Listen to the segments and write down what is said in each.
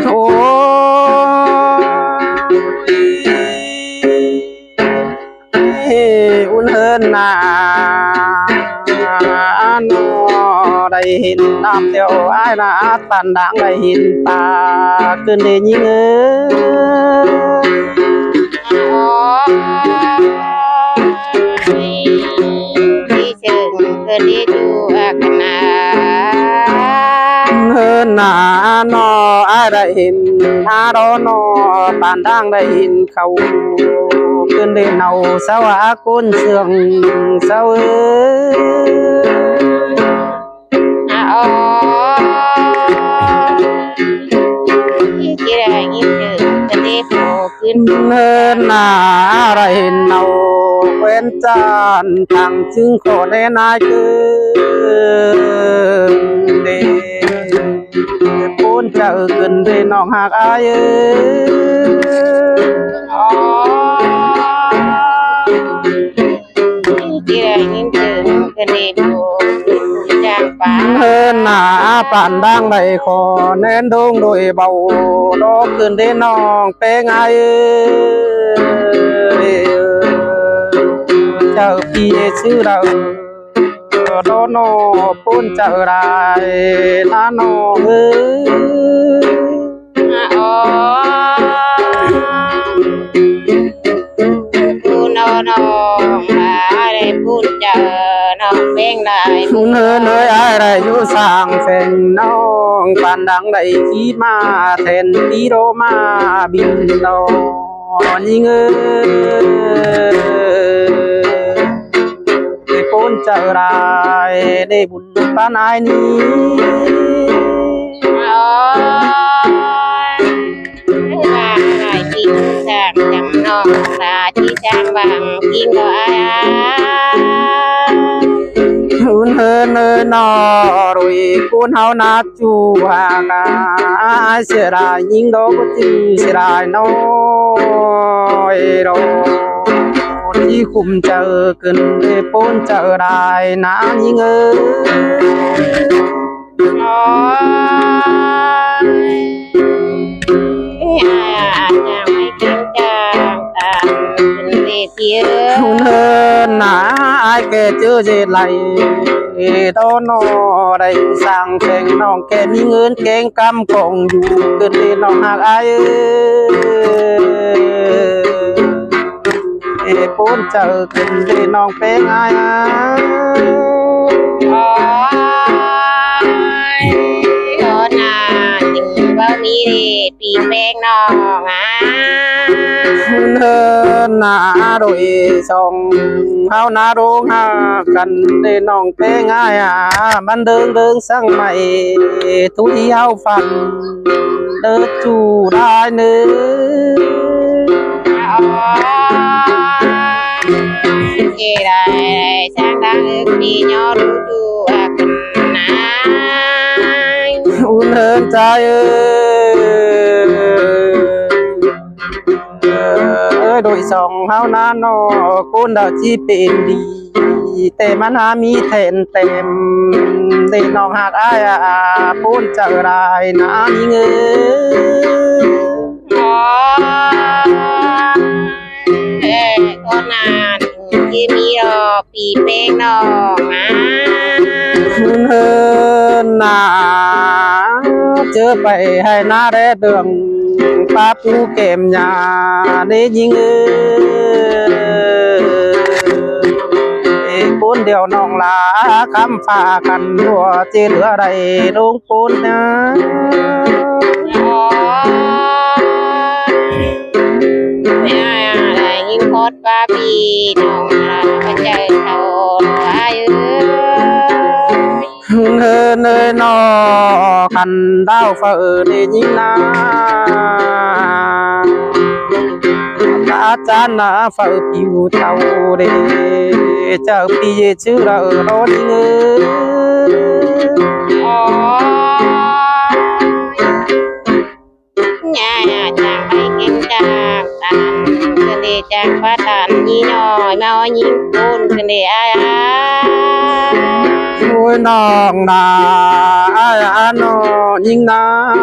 โอ้อุ่นเฮินนาโนได้เห็นน้ำเดียวไอ้นาตันดังได้เห็นตาขึ้นได้ยิงอ๋อที่เชิงเกิดที่จูอาคณาเฮินนาโนไอ้ได้เห็นนาโดโนตันดังได้เห็นเขาขึ้นได้เนาสวะกุนเสื่องเสาอ๋อที่เชื่อยิ่งเชิงเกิดที่โผล่ขึ้นเฮินนาอะไรเนาเว้นจานทางจึงขอแน่นายคือเดปูนเจอขึ้นได้น้องหากอายอ๋อที่เชื่อยิ่งเชิงเกิดที่โผล่จากป่าเฮินนาป่านดังใบขอแน่นดงโดยเบาดอกขึ้นได้น้องเป็นไงเจ้าพี่ชื่อเราโดโนปูนเจอไรนาโนอ๋อปูนเอาน้องมาได้ปูนเจอน้องเบ่งได้มุนเฮเนยไอ้ไรอยู่สร้างเฟงน้องปานดังได้ขี่มาแทนปีโรมาบินโนยิงได้ปูนเจอไรได้บุญปานายนี้อ๋อว่าได้กินสร้างจำน้องลาที่สร้างบางกินก็อมุนเฮเนยนอรุยกุนเฮานาจูฮากาเสียรายยิงดอกจือเสียรายน้อยโรที่คุมเจอขึ้นได้ปูนเจอได้น้ำยิงอ๋ออาจจะไม่กินจางตามเป็นเวทีหุ่นเฮินนาไอแกเจอเจไหลโดนอได้สั่งเพลงน้องแกมีเงินเก่งกำกองอยู่ขึ้นได้น้องหากไอปูนเจอขึ้นได้น้องเป็นไงอ๋อโหนาจึงบ่มีเดชปีแป้งน้องหุ่นเฮินนาโดยส่งเฮานาโรงหากันได้น้องเป็นไงมันเดิงสั่งใหม่ทุยเฮาฟันเดินจูได้เนื้ออ๋อเกได้สร้างดังอึกดียอรู้จูอากันนายอุ่นเฮินใจโดยสองเฮานาโนกุนดาวจีเป็นดีแต่มันหามีแทนเต็มได้น้องหากอายปูนเจอได้นามีเงอ๋อก็นานที่มีรอปีแป้งน้องหุ่นเฮินนาเจอไปให้หน้าแดดเดืองป้าปูเก็มยาได้ยิงปูนเดียวน้องลาคำฝากันหัวเจเหลือใดลงปูนนะอ๋อไม่ได้ยิงโคตรป้าปีน้องลาก็เจอเขาอายุเนินเนยนอคันดาวฟ้าได้ยิงนาอาจารย์นาฟ้าผิวเทาเดเจ้าพี่ชื่อเราโรดิงอ๋อเนี่ยจางไปเก่งจางตามกันเดจางฟ้าตันยี่น้อยมายิงปูนกันเดอาโอ้ ôi nòng đà nó nhìn na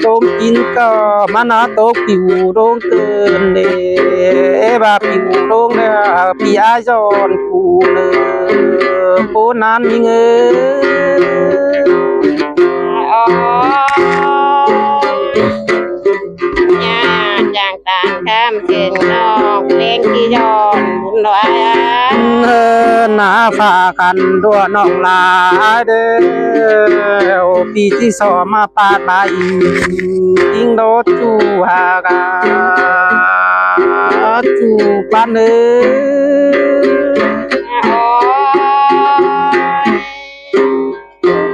tôm chín cơ mà nó tốt piu đôn cơn để bà piu đôn để pia giòn cù nơ cô nan nhìn nhà chàng tàn cam chừng non lên khi giòn bún loa na phaกันดัวนองลาเด้อปีที่สอมาปาดไปยิงโดจูหากาจูปานเอ้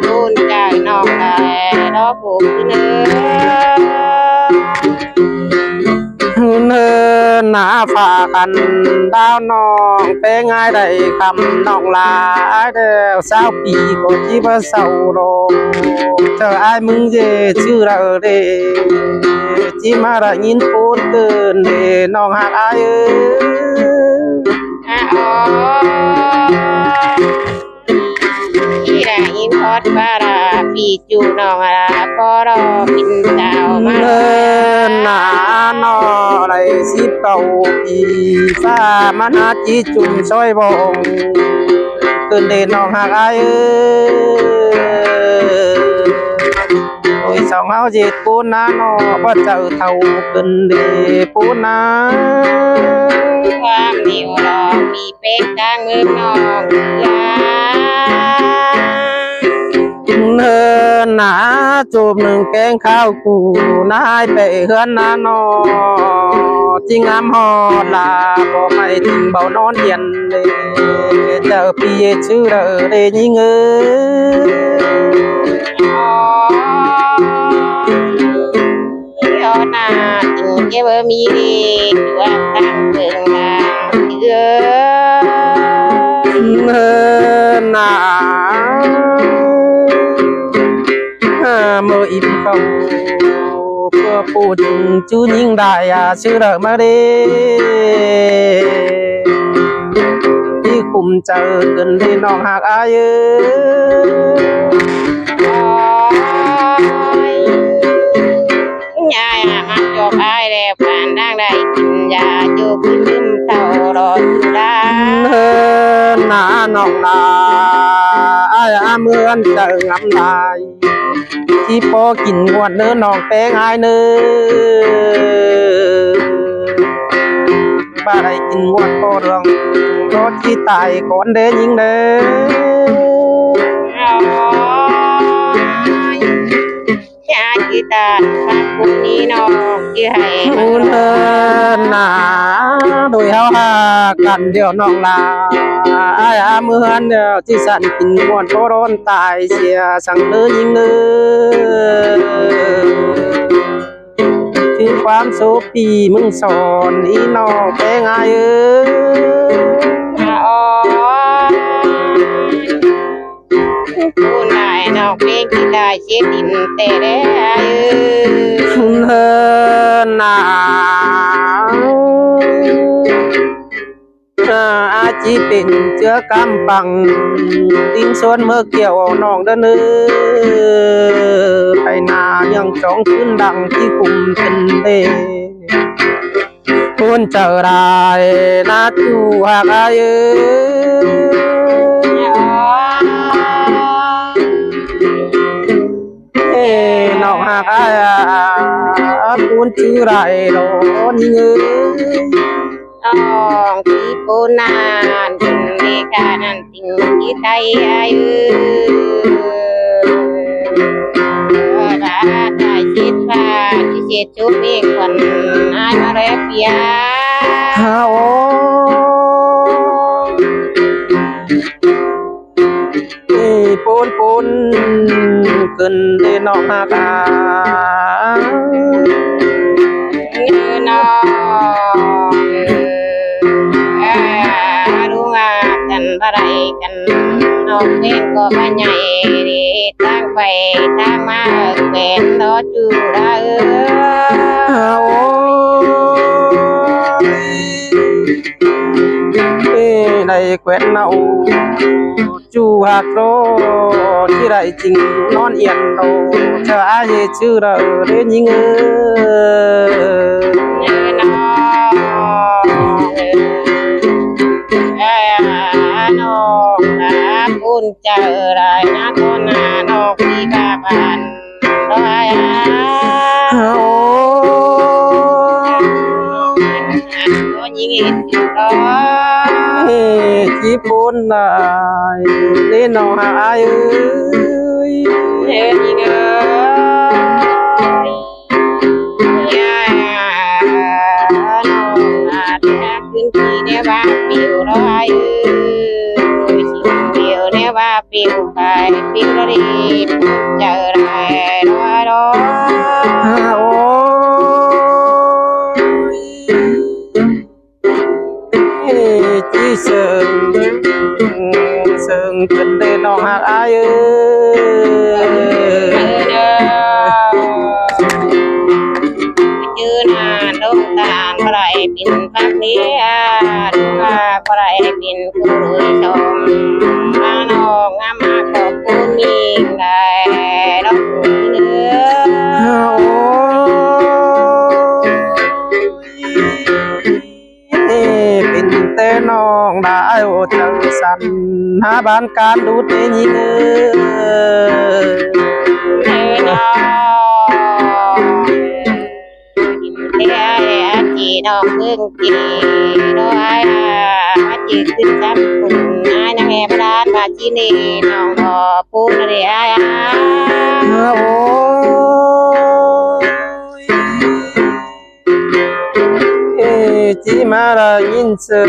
บุญใจน้องแลดอกผูกเนื้อ เนินหนาฝากันดาวน้องเป็นไงได้คำน้องลาเดียวสาวปีก็จีบเศร้าโรเธอไอ้มึงเจชื่อเราเดจีมาได้ยินพูดเกินเดน้องหักไอ้ที่ได้ยินพอดบาราปีจูน้องอาปอรอกินดาวมา เนินหนาหนอไรสิบเก่าปีฟ้ามันหาจีจุ่มซอยบงเกินเดน้องหักไอ้โอ้ยสองเฮาเจ็ดปูนาหนอบ่เจอเท่าเกินเดปูนา ความเหนียวรอมีเป็กกลางมือน้องยา เนินหนาจูบหนึ่งแกงข้าวกูนายไปเฮือนนาหนอจิงามฮอดลาบ่ไม่ถึงเบานอนเย็นเลยเจอพี่ชื่อเด้อเดยิงยอนาจึงเก็บมีดีตัวตั้งเพิ่งลาเยอะ เนินหนาเมื่ออิ่มเขาเพื่อพูดถึงจูยิ่งได้ชื่อเด้อมาเดที่คุมเจอเกินที่น้องหักอายยายมันจบไอ้แล้วผ่านดังได้กินยาจูบลืมเต่ารอจุฬา เนินหนาน้องนาอายเหมือนเจองำลายที่พอกินงวดเนื้อน้องแป้งอายเนื้อบ้าได้กินงวดพอเรื่องรถที่ตายก่อนเด้ยิงเด้ยาจิตาพักคุณนี้น้องที่ให้ เนินหนาโดยเฮาหากันเดียวน้องลาอายเหมือนเดียวที่สั่นกินงวดพอร้อนตายเสียสั่งเนื้อยิงเนื้อคือความโสปีมึงสอนอีน้องแป้งอายคุณนายน้องเพลงที่ได้เช็ดดินแต่ได้ เนินหนาวอาจีเป็นเจือกำปังดิ้งส่วนเมื่อเกี่ยวน้องเดินไปนายังจ้องขึ้นดังที่คุมเป็นเดคุณเจอได้นาจูหากอายน้องหากอายคุณชื่อไรโดนเงย น้องที่ปูนานคุณเมกานันติงที่ไทยอายุราได้เช็ดฟ้าที่เช็ดชุบเอกคนอายมาเรียบยา โอ้ปูนปูนเกินได้น้องหากา น้องรู้ว่ากันอะไรกันน้องเพลงก็มาใหญ่ดีตั้งไปตั้งมาเป็นรอจูราโอ้ได้ quen nào chu hạc đô chỉ lại trình non yên đâu chờ ai về chưa đợi đến những nó đã cuốn chờ lại nó con nó đi ba bàn đôi có những ít đó chỉ bốn lại đến nào ai ơi thế gì nữaขึ้นที่เนี่ยว่าปิวร้อยปิวเนี่ยว่าปิวไปปิวรีบเจอไรร้อยร้อย chỉ sừng sừng chân đê nó hạt ai ơi chưa là đông tàn có lại pin phát nia đúng là có lại pin cười chồng mà nó ngắm có cuốn nhìn lại đó pin tê non đã ô chờ sẵn há bán can đút để nhìn chị đọc hương chị đôi chị cứ chăm cùng ai đang nghe đàn và chị đi nào đò phun để ai chỉ mà là nhìn sợ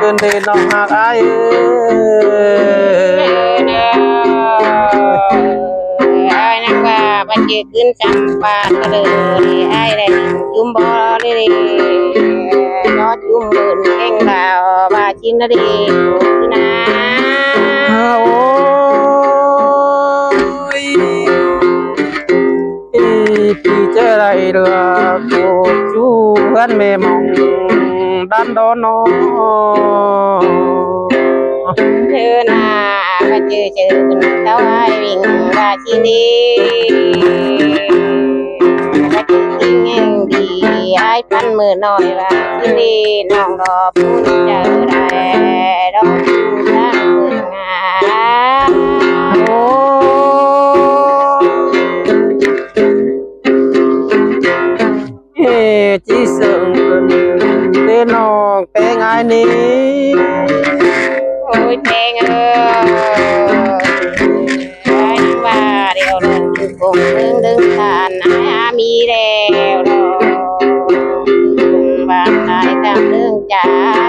cơn đê nó hạt ai ai năng và chị cứ chăm và đời ai đây chúng bò đi nó chúng buồn keng vào và chín nó đi na thì chơi lại được cô chú hơn mẹ mong đan đó nó thứ na và chơi mình tao ai mình và chín đi và chín đi ai pan mưa nổi và chín đi nòng đò phun chờ đại đó đang mưa ngà chỉ sợ tên nó bé ngài ní ôi tên ơi anh và đều lần cùng đứng tàn ai mi đều rồi cùng bạn lại cảm lương trả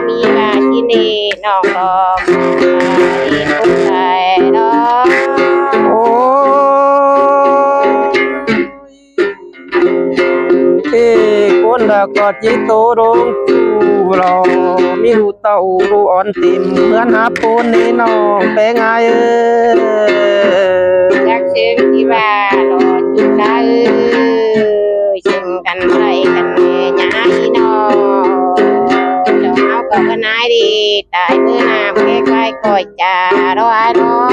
mi và chi đi nòng đò đi cũng phải đó con đã có chỉ tô đông chú lò mi hụ tàu ru on tìm mướn hấp bốn ní nó bé ngài ơi chắc xuyên chi ba lo chú ta ơi chừng cành lại cành nhã ý nó cho áo có bên ai đi tại bữa nào nghe quay coi trà đó ai đó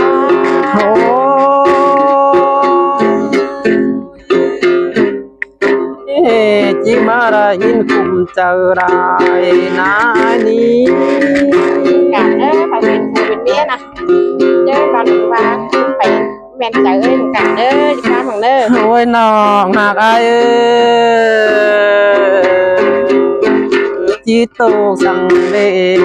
chỉ mà là nhìn cùng chờ lại nãy ní cảm ơn phải bên bia nè chơi bạn và phải men chờ cảm ơn qua bằng nơ ôi nó hạt ai ơi chỉ tô sang về